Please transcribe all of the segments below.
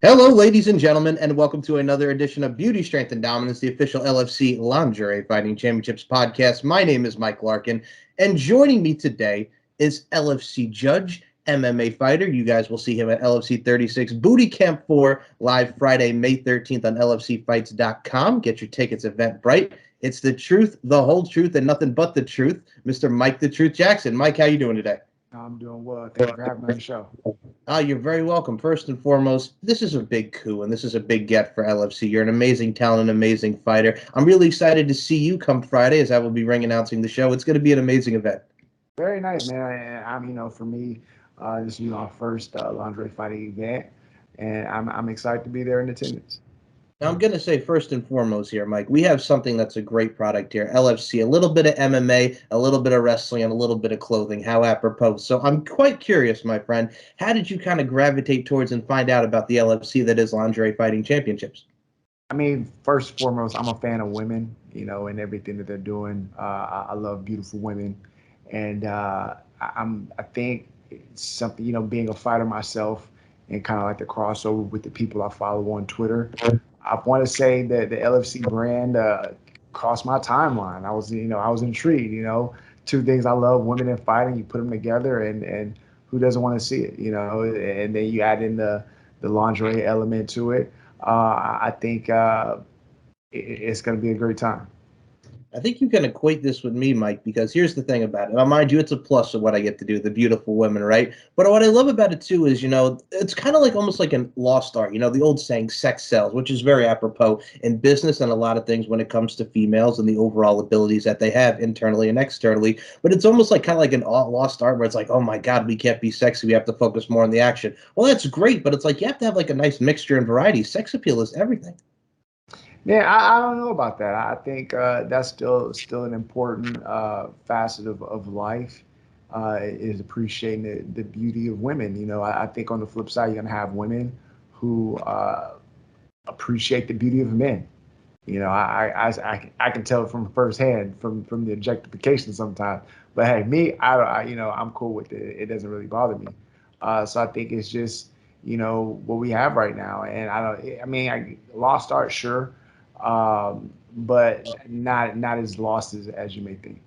Hello, ladies and gentlemen, and welcome to another edition of Beauty, Strength, and Dominance, the official LFC Lingerie Fighting Championships podcast. My name is Mike Larkin, and joining me today is LFC Judge, MMA fighter. You guys will see him at LFC 36 Booty Camp 4, live Friday, May 13th on LFCfights.com. Get your tickets, Eventbrite. It's the truth, the whole truth, and nothing but the truth. Mr. Mike the Truth Jackson. Mike, how you doing today? I'm doing well. Thank you for having me on the show. You're very welcome. First and foremost, this is a big coup, and this is a big get for LFC. You're an amazing talent, an amazing fighter. I'm really excited to see you come Friday, as I will be ring announcing the show. It's going to be an amazing event. Very nice, man. For me, this is my first lingerie fighting event, and I'm excited to be there in attendance. Now, I'm going to say first and foremost here, Mike, we have something that's a great product here. LFC, a little bit of MMA, a little bit of wrestling, and a little bit of clothing. How apropos. So I'm quite curious, my friend, how did you kind of gravitate towards and find out about the LFC that is Lingerie Fighting Championships? First and foremost, I'm a fan of women, and everything that they're doing. I love beautiful women, and I think it's something, being a fighter myself, and kind of like the crossover with the people I follow on Twitter. I want to say that the LFC brand crossed my timeline. I was intrigued. Two things I love: women and fighting. You put them together, and who doesn't want to see it? And then you add in the lingerie element to it. I think it's going to be a great time. I think you can equate this with me, Mike, because here's the thing about it. Now, mind you, it's a plus of what I get to do, the beautiful women, right? But what I love about it, too, is, it's kind of like almost like a lost art. The old saying, sex sells, which is very apropos in business and a lot of things when it comes to females and the overall abilities that they have internally and externally. But it's almost like kind of like an lost art where it's like, oh, my God, we can't be sexy. We have to focus more on the action. Well, that's great, but it's like you have to have like a nice mixture and variety. Sex appeal is everything. Yeah, I don't know about that. I think that's still an important facet of life, is appreciating the beauty of women. I think on the flip side, you're gonna have women who appreciate the beauty of men. I can tell from firsthand from the objectification sometimes. But hey, me, I'm cool with it. It doesn't really bother me. So I think it's just what we have right now, and I don't. I mean, lost art, sure, but not as lost as you may think.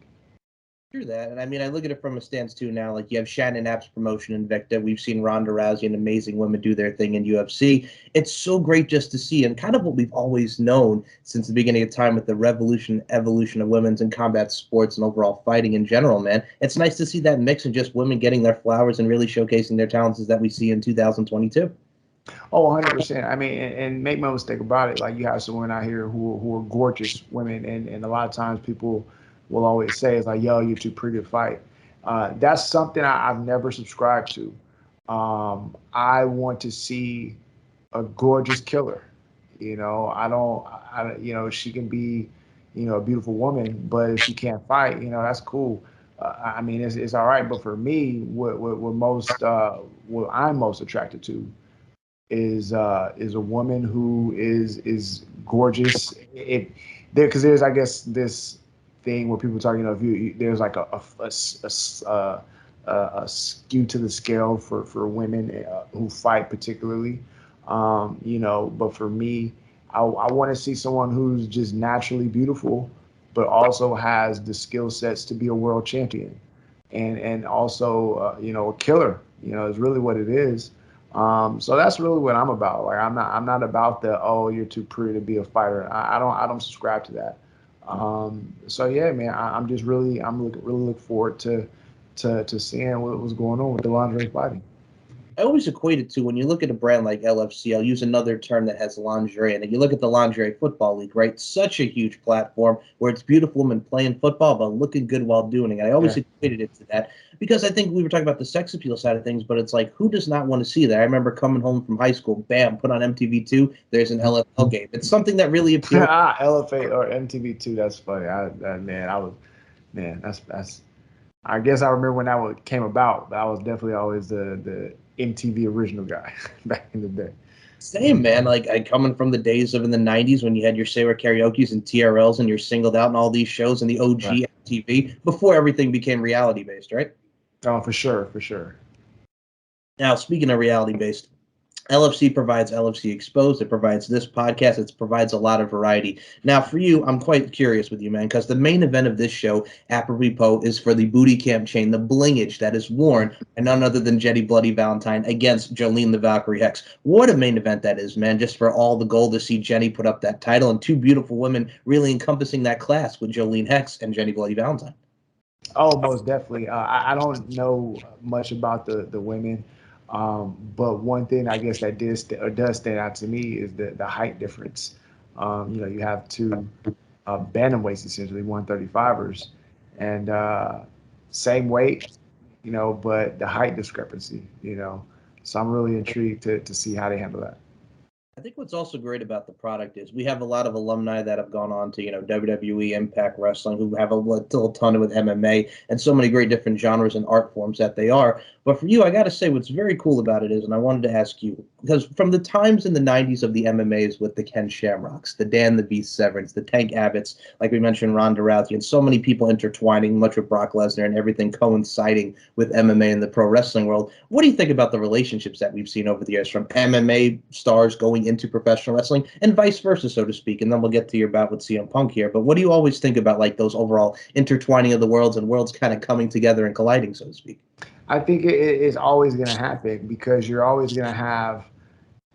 True that, and I mean, I look at it from a stance too now. Like you have Shannon Knapp's promotion in Invicta. We've seen Ronda Rousey and amazing women do their thing in UFC. It's so great just to see, and kind of what we've always known since the beginning of time with the revolution, evolution of women's and combat sports and overall fighting in general. Man, it's nice to see that mix of just women getting their flowers and really showcasing their talents that we see in 2022. Oh, 100%. I mean, and make no mistake about it. Like you have some women out here who are gorgeous women, and a lot of times people will always say it's like, "Yo, you're too pretty to fight." That's something I've never subscribed to. I want to see a gorgeous killer. I don't. She can be, a beautiful woman, but if she can't fight, that's cool. I mean, it's all right. But for me, what I'm most attracted to is a woman who is gorgeous. If there, because there's, I guess, this thing where people talk, if there's like a skew to the scale for women who fight particularly, but for me, I want to see someone who's just naturally beautiful, but also has the skill sets to be a world champion, and also a killer. Is really what it is. So that's really what I'm about. Like I'm not about the, oh, you're too pretty to be a fighter. I don't subscribe to that. So yeah, man, I'm just really really look forward to seeing what was going on with the lingerie fighting. I always equate it to when you look at a brand like LFC. I'll use another term that has lingerie in it. You look at the Lingerie Football League, right? Such a huge platform where it's beautiful women playing football, but looking good while doing it. I always Yeah. equated it to that because I think we were talking about the sex appeal side of things, but it's like, who does not want to see that? I remember coming home from high school, bam, put on MTV2, there's an LFL game. It's something that really appeals. LFA or MTV2. That's funny. Man, man. That's. I guess I remember when that one came about, but I was definitely always the MTV original guy back in the day. Same, man. Like I coming from the days of in the '90s when you had your Sarah karaoke's and TRLs and you're singled out in all these shows and the Right. OG MTV before everything became reality based, right? Oh, for sure, for sure. Now, speaking of reality based, LFC provides LFC Exposed. It provides this podcast. It provides a lot of variety. Now, for you, I'm quite curious with you, man, because the main event of this show, apropos, is for the booty camp chain, the blingage that is worn by none other than Jetty Bloody Valentine against Jolene the Valkyrie Hex. What a main event that is, man, just for all the gold to see Jenny put up that title and two beautiful women really encompassing that class with Jolene Hex and Jenny Bloody Valentine. Oh, most definitely. I don't know much about the women, but one thing I guess that or does stand out to me is the height difference. You have two bantamweights essentially, 135ers, and same weight, but the height discrepancy. So I'm really intrigued to see how they handle that. I think what's also great about the product is we have a lot of alumni that have gone on to, WWE, Impact Wrestling, who have a little ton with MMA and so many great different genres and art forms that they are. But for you, I got to say, what's very cool about it is, and I wanted to ask you, because from the times in the 90s of the MMAs with the Ken Shamrocks, the Dan the Beast Severance, the Tank Abbotts, like we mentioned, Ronda Rousey, and so many people intertwining, much with Brock Lesnar and everything coinciding with MMA in the pro wrestling world. What do you think about the relationships that we've seen over the years from MMA stars going into professional wrestling and vice versa, so to speak? And then we'll get to your bout with CM Punk here. But what do you always think about like those overall intertwining of the worlds and worlds kind of coming together and colliding, so to speak? I think it is always going to happen because you're always going to have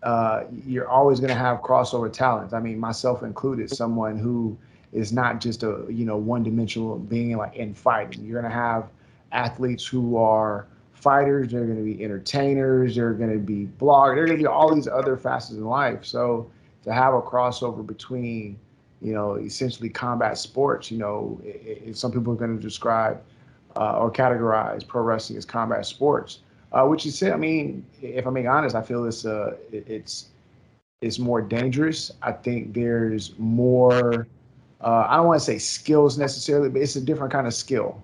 crossover talents. I mean, myself included, someone who is not just a one-dimensional being like in fighting. You're going to have athletes who are fighters. They're going to be entertainers. They're going to be bloggers. They're going to be all these other facets in life. So to have a crossover between essentially combat sports, some people are going to describe or categorize pro wrestling as combat sports, which is, I mean, if I'm being honest, I feel it's more dangerous. I think there's more. I don't want to say skills necessarily, but it's a different kind of skill,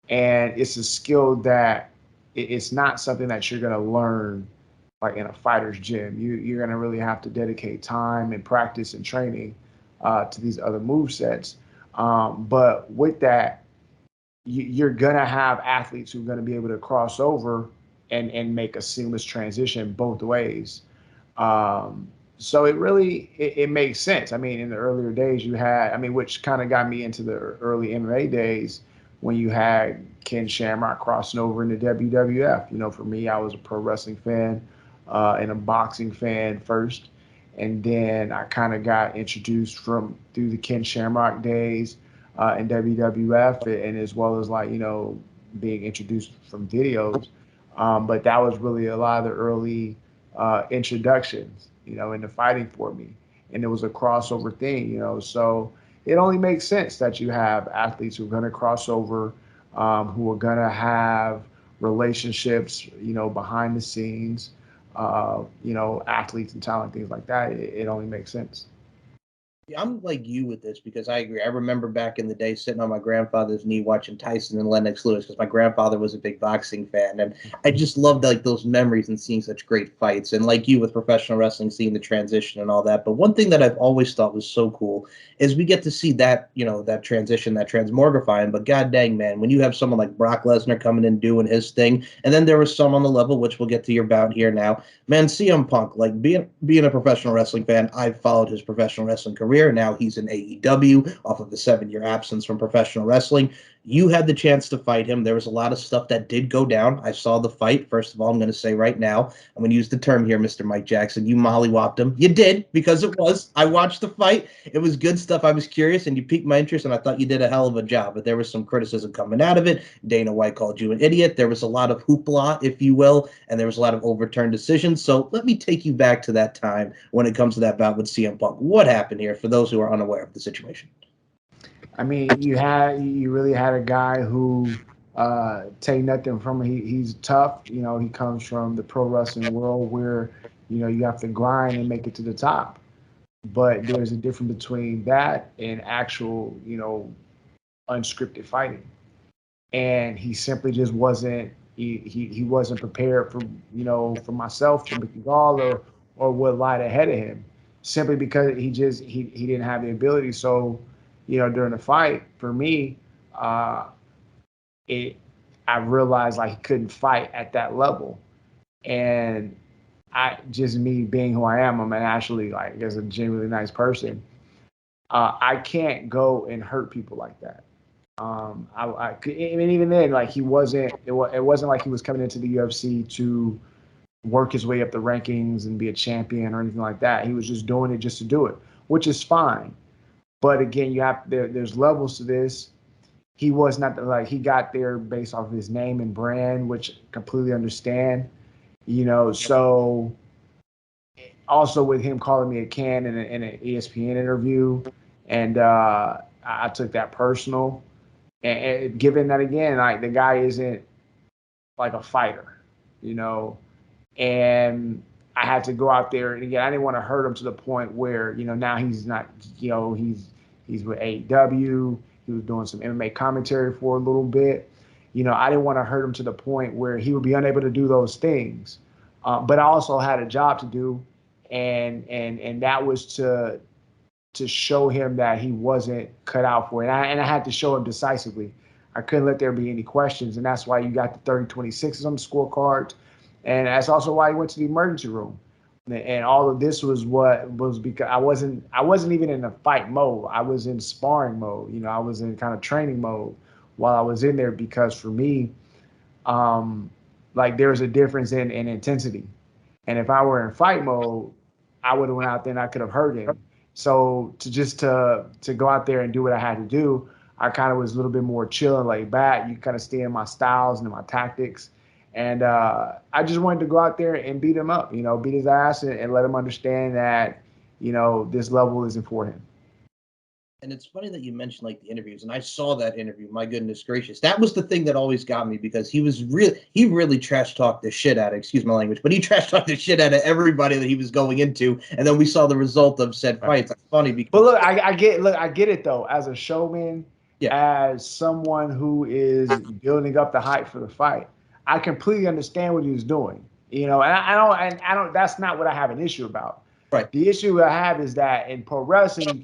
and it's a skill that it's not something that you're going to learn like in a fighter's gym. You're going to really have to dedicate time and practice and training to these other move sets. But with that, you're gonna have athletes who are gonna be able to cross over and make a seamless transition both ways. So it makes sense. I mean, in the earlier days, which kind of got me into the early MMA days when you had Ken Shamrock crossing over into WWF. For me, I was a pro wrestling fan and a boxing fan first, and then I kind of got introduced through the Ken Shamrock days in WWF, and as well as being introduced from videos. But that was really a lot of the early introductions, into fighting for me, and it was a crossover thing. So it only makes sense that you have athletes who are going to cross over, who are going to have relationships, behind the scenes, athletes and talent, things like that. It only makes sense. Yeah, I'm like you with this because I agree. I remember back in the day sitting on my grandfather's knee watching Tyson and Lennox Lewis because my grandfather was a big boxing fan, and I just loved like those memories and seeing such great fights. And like you with professional wrestling, seeing the transition and all that. But one thing that I've always thought was so cool is we get to see that that transition, that transmogrifying. But god dang man, when you have someone like Brock Lesnar coming in doing his thing, and then there was some on the level which we'll get to your bout here now. Man, CM Punk, like being a professional wrestling fan, I've followed his professional wrestling career. Now he's in AEW off of a 7-year absence from professional wrestling. You had the chance to fight him. There was a lot of stuff that did go down. I saw the fight. First of all, I'm going to say right now, I'm going to use the term here, Mr. Mike Jackson. You mollywopped him. You did, because it was. I watched the fight. It was good stuff. I was curious, and you piqued my interest, and I thought you did a hell of a job. But there was some criticism coming out of it. Dana White called you an idiot. There was a lot of hoopla, if you will, and there was a lot of overturned decisions. So let me take you back to that time when it comes to that bout with CM Punk. What happened here for those who are unaware of the situation? I mean, you really had a guy who take nothing from him. He's tough. He comes from the pro wrestling world where you have to grind and make it to the top. But there's a difference between that and actual unscripted fighting. And he simply just wasn't. He wasn't prepared for myself for Mickey Gall or what lied ahead of him, simply because he didn't have the ability. So during the fight, for me, uh, it I realized like he couldn't fight at that level, and I just me being who I am, I'm actually like, I guess, a genuinely nice person. I can't go and hurt people like that. I mean, even then, like he wasn't. It wasn't like he was coming into the UFC to work his way up the rankings and be a champion or anything like that. He was just doing it just to do it, which is fine. But again, there's levels to this. He was not like he got there based off of his name and brand, which I completely understand. So also with him calling me a can in an ESPN interview, and I took that personal. And given that again, like the guy isn't like a fighter, you know, and I had to go out there, and again, I didn't want to hurt him to the point where now he's not, he's with AEW. He was doing some MMA commentary for a little bit. I didn't want to hurt him to the point where he would be unable to do those things. But I also had a job to do, and that was to show him that he wasn't cut out for it. And I had to show him decisively. I couldn't let there be any questions, and that's why you got the 30-26s on the scorecard. And that's also why he went to the emergency room. And all of this was because I wasn't even in a fight mode. I was in sparring mode. I was in kind of training mode while I was in there, because for me, like there's a difference in intensity. And if I were in fight mode, I would have went out there and I could have hurt him. So to go out there and do what I had to do, I kind of was a little bit more chill and laid back. You kind of stay in my styles and my tactics. And I just wanted to go out there and beat him up, beat his ass, and let him understand that, this level isn't for him. And it's funny that you mentioned like the interviews, and I saw that interview. My goodness gracious, that was the thing that always got me, because he really trash talked the shit out of, excuse my language, but he trash talked the shit out of everybody that he was going into, and then we saw the result of said fights. It's funny because, but look, I get it though. As a showman, yeah, as someone who is building up the hype for the fight, I completely understand what he was doing. And I don't. That's not what I have an issue about. right, The issue I have is that in pro wrestling,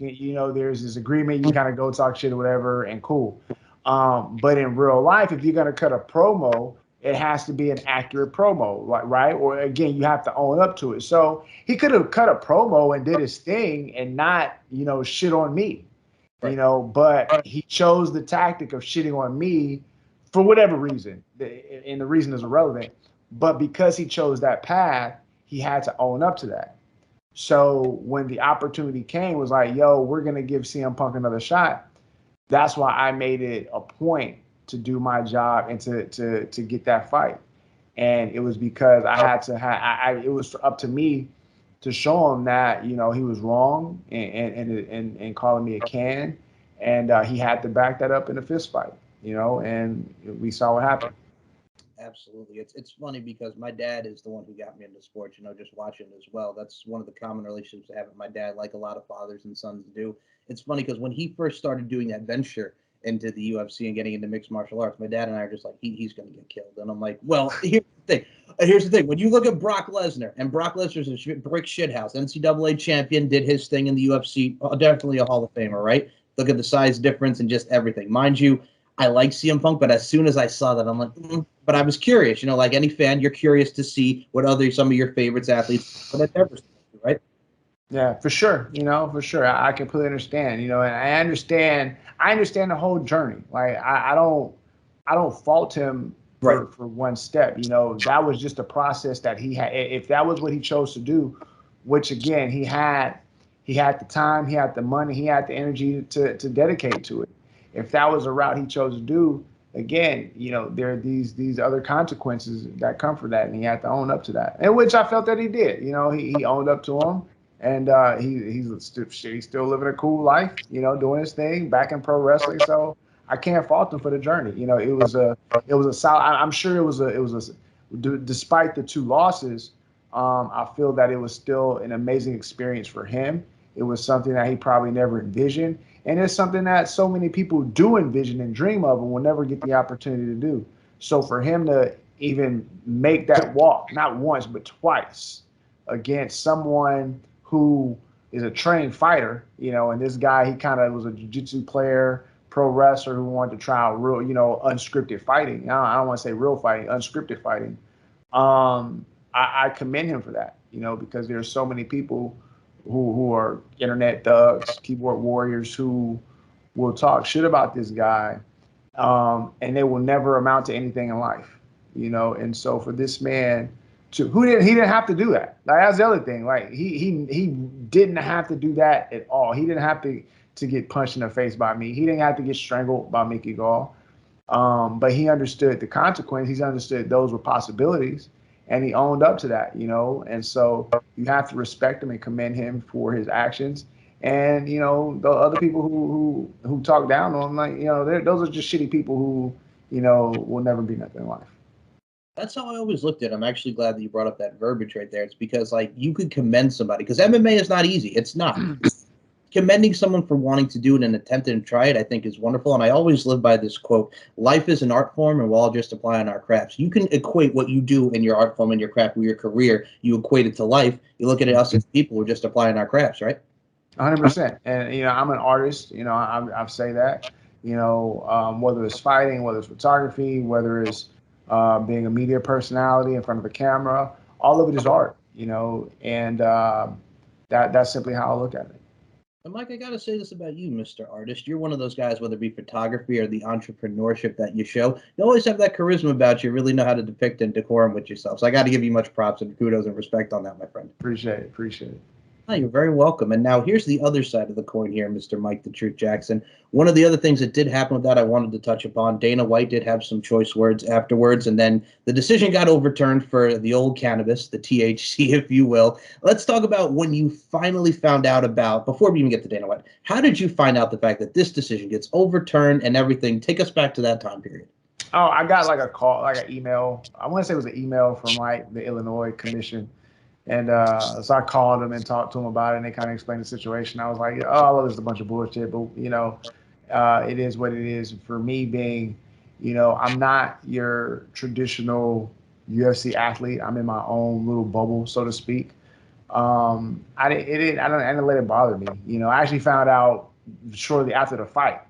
there's this agreement. You kind of go talk shit or whatever, and cool. But in real life, if you're gonna cut a promo, it has to be an accurate promo, right? Or again, you have to own up to it. So he could have cut a promo and did his thing and not, shit on me, right. But he chose the tactic of shitting on me for whatever reason, and the reason is irrelevant. But because he chose that path, he had to own up to that. So when the opportunity came, was like, yo, we're gonna give CM Punk another shot. That's why I made it a point to do my job and to get that fight. And it was because I had to it was up to me to show him that he was wrong, and calling me a can, and he had to back that up in a fist fight. And we saw what happened. Absolutely. It's funny because my dad is the one who got me into sports, just watching as well. That's one of the common relationships I have with my dad, like a lot of fathers and sons do. It's funny because when he first started doing that venture into the UFC and getting into mixed martial arts, my dad and I are just like, he's going to get killed. And I'm like, well, here's the thing. Here's the thing. When you look at Brock Lesnar, and Brock Lesnar's a brick shithouse, NCAA champion, did his thing in the UFC, definitely a Hall of Famer, right? Look at the size difference and just everything. Mind you, I like CM Punk, but as soon as I saw that, I'm like, But I was curious, like any fan, you're curious to see what some of your favorites athletes, but never, right? Yeah, for sure. For sure. I completely understand. And I understand the whole journey. Like I don't fault him Right. for one step. That was just a process that he had. If that was what he chose to do, which again he had the time, he had the money, he had the energy to dedicate to it. If that was a route he chose to do, again, there are these other consequences that come for that, and he had to own up to that. And which I felt that he did. He owned up to them. And he's still living a cool life, doing his thing back in pro wrestling. So I can't fault him for the journey. It was a solid. I'm sure despite the two losses, I feel that it was still an amazing experience for him. It was something that he probably never envisioned, and it's something that so many people do envision and dream of, and will never get the opportunity to do. So for him to even make that walk, not once but twice, against someone who is a trained fighter, and this guy, he kind of was a jiu-jitsu player, pro wrestler who wanted to try out real, unscripted fighting. I don't want to say real fighting, unscripted fighting. I commend him for that. because there's so many people who are internet thugs, keyboard warriors who will talk shit about this guy, and they will never amount to anything in life, And so for this man he didn't have to do that. Like, that's the other thing. Like, he didn't have to do that at all. He didn't have to get punched in the face by me. He didn't have to get strangled by Mickey Gall. But he understood the consequence. He's understood those were possibilities, and he owned up to that, And so you have to respect him and commend him for his actions. And the other people who talk down on him, like, those are just shitty people who will never be nothing in life. That's how I always looked at it. I'm actually glad that you brought up that verbiage right there. It's because, like, you could commend somebody, because MMA is not easy. It's not. Commending someone for wanting to do it and attempting to try it, I think, is wonderful. And I always live by this quote: life is an art form, and we're all just applying our crafts. You can equate what you do in your art form and your craft with your career. You equate it to life. You look at it, us as people, we're just applying our crafts, right? 100%. And I'm an artist. I say that. Whether it's fighting, whether it's photography, whether it's being a media personality in front of a camera, all of it is art. And that's simply how I look at it. And Mike, I gotta say this about you, Mr. Artist. You're one of those guys, whether it be photography or the entrepreneurship that you show, you always have that charisma about you. Really know how to depict and decorum with yourself. So I got to give you much props and kudos and respect on that, my friend. Appreciate it. Oh, you're very welcome. And now here's the other side of the coin here, Mr. Mike the Truth Jackson. One of the other things that did happen with that I wanted to touch upon, Dana White did have some choice words afterwards, and then the decision got overturned for the old cannabis, the THC, if you will. Let's talk about when you finally found out about, before we even get to Dana White, how did you find out the fact that this decision gets overturned and everything? Take us back to that time period. Oh, I got like a call, like an email. I want to say it was an email from like the Illinois Commission. And so I called them and talked to them about it, and they kind of explained the situation. I was like, oh, all of this is a bunch of bullshit, but it is what it is. For me being, I'm not your traditional UFC athlete. I'm in my own little bubble, so to speak. I didn't let it bother me. I actually found out shortly after the fight.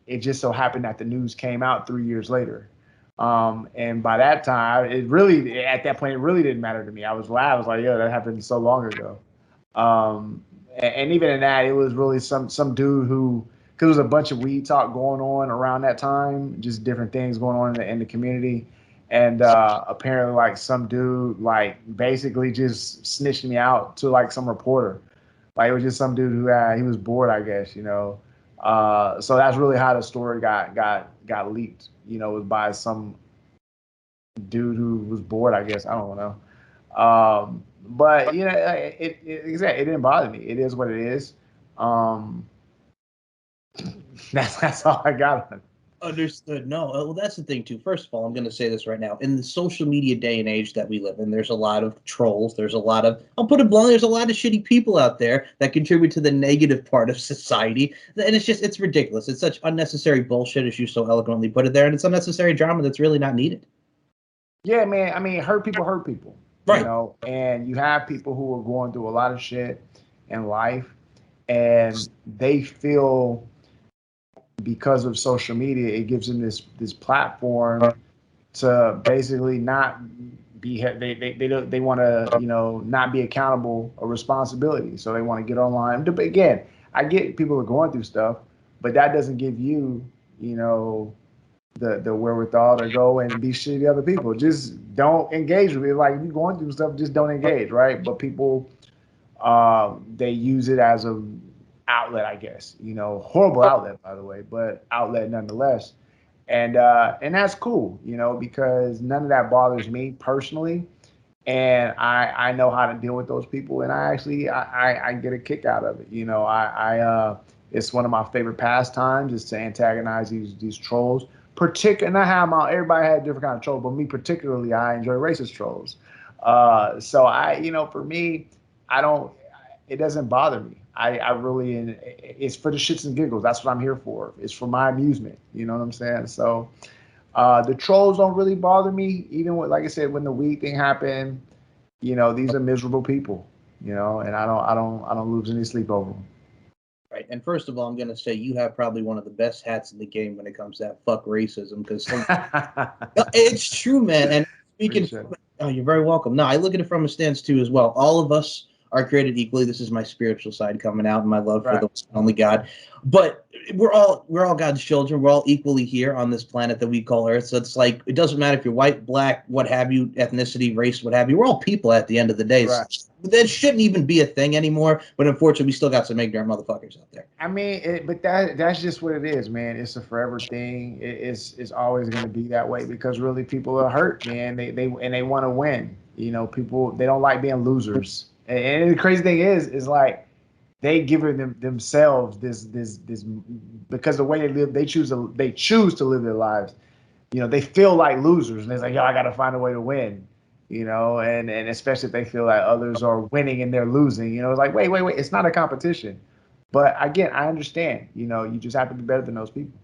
It just so happened that the news came out 3 years later. And by that time, at that point, it really didn't matter to me. I was glad. I was like, yo, that happened so long ago. And even in that, it was really some dude because there was a bunch of weed talk going on around that time, just different things going on in the community. And apparently, like, some dude, like, basically just snitched me out to, like, some reporter. Like, it was just some dude he was bored, I guess, So that's really how the story got leaked. It was by some dude who was bored, I guess. I don't know. But it didn't bother me. It is what it is. That's all I got on it. Understood. No, well, that's the thing too. First of all, I'm going to say this right now. In the social media day and age that we live in, there's a lot of trolls. There's a lot of, I'll put it bluntly, there's a lot of shitty people out there that contribute to the negative part of society. And it's ridiculous. It's such unnecessary bullshit, as you so eloquently put it there. And it's unnecessary drama that's really not needed. Yeah, man. I mean, hurt people, right? And you have people who are going through a lot of shit in life, and they feel, because of social media, it gives them this platform to basically not be they want to not be accountable or responsibility, so they want to get online. But again, I get people are going through stuff, but that doesn't give you the wherewithal to go and be shitty other people. Just don't engage with it. Like, if you're going through stuff, just don't engage, right? But people they use it as a outlet, I guess. Horrible outlet, by the way, but outlet nonetheless. And that's cool, because none of that bothers me personally, and I know how to deal with those people, and I get a kick out of it. It's one of my favorite pastimes is to antagonize these trolls. And I have everybody had different kind of trolls, but me particularly, I enjoy racist trolls. So for me, I don't. It doesn't bother me. I really, it's for the shits and giggles. That's what I'm here for. It's for my amusement. You know what I'm saying? So the trolls don't really bother me. Even like I said, when the weed thing happened, these are miserable people. And I don't lose any sleep over them. Right. And first of all, I'm going to say you have probably one of the best hats in the game when it comes to that fuck racism, because it's true, man. And speaking Oh, you're very welcome. No, I look at it from a stance too as well. All of us are created equally. This is my spiritual side coming out and my love for Right. the only God. But we're all God's children. We're all equally here on this planet that we call Earth. So it's like it doesn't matter if you're white, black, what have you, ethnicity, race, what have you. We're all people at the end of the day. Right. That shouldn't even be a thing anymore. But unfortunately, we still got some ignorant motherfuckers out there. I mean, but that's just what it is, man. It's a forever thing. It's always going to be that way because really people are hurt, man. They want to win. You know, people they don't like being losers. And the crazy thing is like they give themselves this because the way they live, they choose to live their lives. You know, they feel like losers, and it's like, yo, I got to find a way to win. You know, and especially if they feel like others are winning and they're losing. You know, it's like, wait, it's not a competition. But again, I understand. You know, you just have to be better than those people.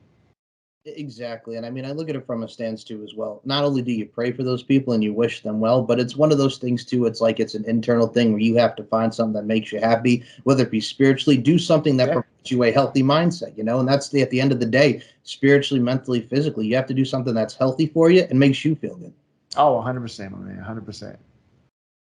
Exactly. And I mean, I look at it from a stance too as well. Not only do you pray for those people and you wish them well, but it's one of those things too. It's like it's an internal thing where you have to find something that makes you happy, whether it be spiritually, do something that Yeah. provides you a healthy mindset, you know, and that's at the end of the day, spiritually, mentally, physically, you have to do something that's healthy for you and makes you feel good. Oh, 100%, my man, 100%.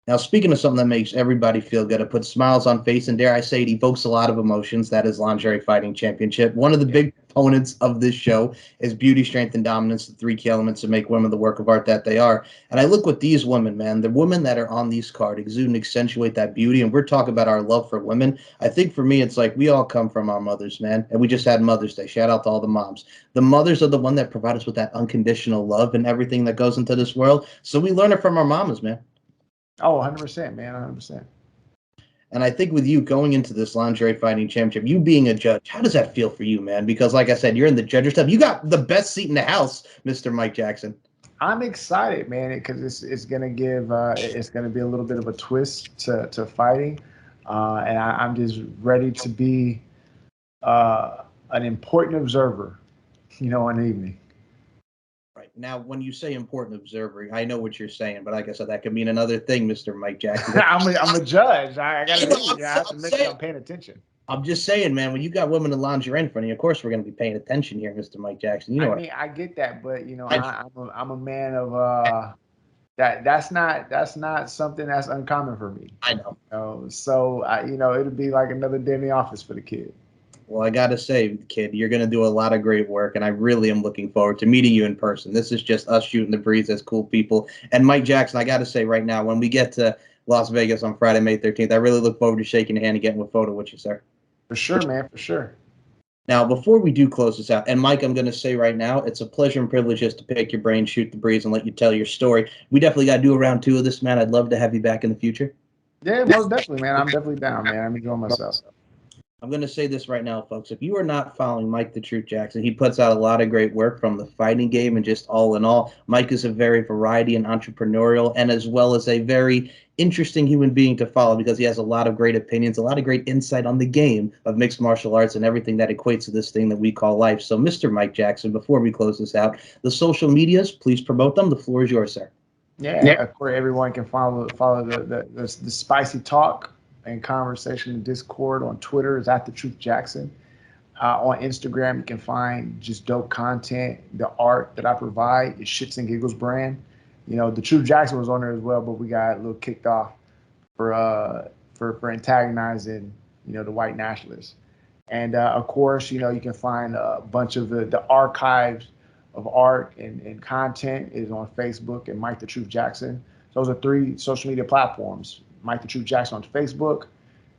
Now, speaking of something that makes everybody feel good, it puts smiles on face, and dare I say, it evokes a lot of emotions. That is Lingerie Fighting Championship. One of the big components of this show is beauty, strength, and dominance, the three key elements that make women the work of art that they are. And I look with these women, man, the women that are on these cards exude and accentuate that beauty. And we're talking about our love for women. I think for me, it's like we all come from our mothers, man. And we just had Mother's Day. Shout out to all the moms. The mothers are the one that provide us with that unconditional love and everything that goes into this world. So we learn it from our mamas, man. Oh, 100%, man, 100%. And I think with you going into this lingerie fighting championship, you being a judge, how does that feel for you, man? Because like I said, you're in the judges stuff. You got the best seat in the house, Mr. Mike Jackson. I'm excited, man, because it's gonna give it's gonna be a little bit of a twist to fighting, and I'm just ready to be an important observer, you know, in the evening. Right. Now, when you say important observer, I know what you're saying, but like I said, that could mean another thing, Mr. Mike Jackson. I'm a judge. I gotta No, be. I have to make sure I'm paying attention. I'm just saying, man, when you got women in lingerie in front of you, of course we're going to be paying attention here, Mr. Mike Jackson. You know I what mean, I get that, but you know, I, I'm a man of that's not something that's uncommon for me. I know. You know? So you know, it'll be like another day in the office for the kid. Well, I got to say, kid, you're going to do a lot of great work, and I really am looking forward to meeting you in person. This is just us shooting the breeze as cool people. And Mike Jackson, I got to say right now, when we get to Las Vegas on Friday, May 13th, I really look forward to shaking your hand and getting a photo with you, sir. For sure, man, for sure. Now, before we do close this out, and Mike, I'm going to say right now, it's a pleasure and privilege just to pick your brain, shoot the breeze, and let you tell your story. We definitely got to do a round two of this, man. I'd love to have you back in the future. Yeah, most definitely, man. I'm definitely down, man. I'm enjoying myself. I'm going to say this right now, folks. If you are not following Mike the Truth Jackson, he puts out a lot of great work from the fighting game and just all in all. Mike is a very variety and entrepreneurial and as well as a very interesting human being to follow because he has a lot of great opinions, a lot of great insight on the game of mixed martial arts and everything that equates to this thing that we call life. So, Mr. Mike Jackson, before we close this out, the social medias, please promote them. The floor is yours, sir. Yeah, of course, everyone can follow the spicy talk and conversation in Discord. On Twitter is at the Truth Jackson. On Instagram, you can find just dope content. The art that I provide is Shits and Giggles brand. You know, the Truth Jackson was on there as well, but we got a little kicked off for antagonizing, you know, the white nationalists. And of course, you know, you can find a bunch of the archives of art and content is on Facebook and Mike the Truth Jackson. Those are three social media platforms. Mike the Truth Jackson on Facebook,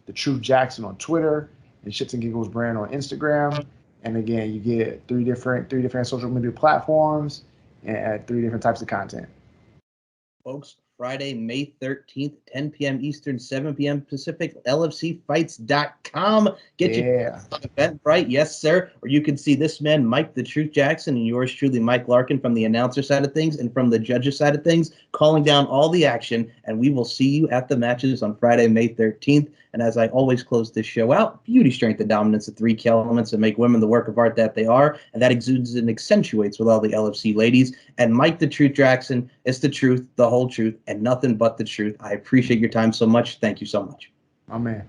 the Truth Jackson on Twitter, and Shits and Giggles brand on Instagram. And again, you get three different social media platforms and three different types of content. Folks, Friday, May 13th, 10 p.m. Eastern, 7 p.m. Pacific, LFCfights.com. Get your Eventbrite, yes, sir. Or you can see this man, Mike the Truth Jackson, and yours truly, Mike Larkin, from the announcer side of things and from the judges side of things, calling down all the action. And we will see you at the matches on Friday, May 13th. And as I always close this show out, beauty, strength, and dominance, the three key elements that make women the work of art that they are, and that exudes and accentuates with all the LFC ladies. And Mike the Truth Jackson, it's the truth, the whole truth, and nothing but the truth. I appreciate your time so much. Thank you so much. My man.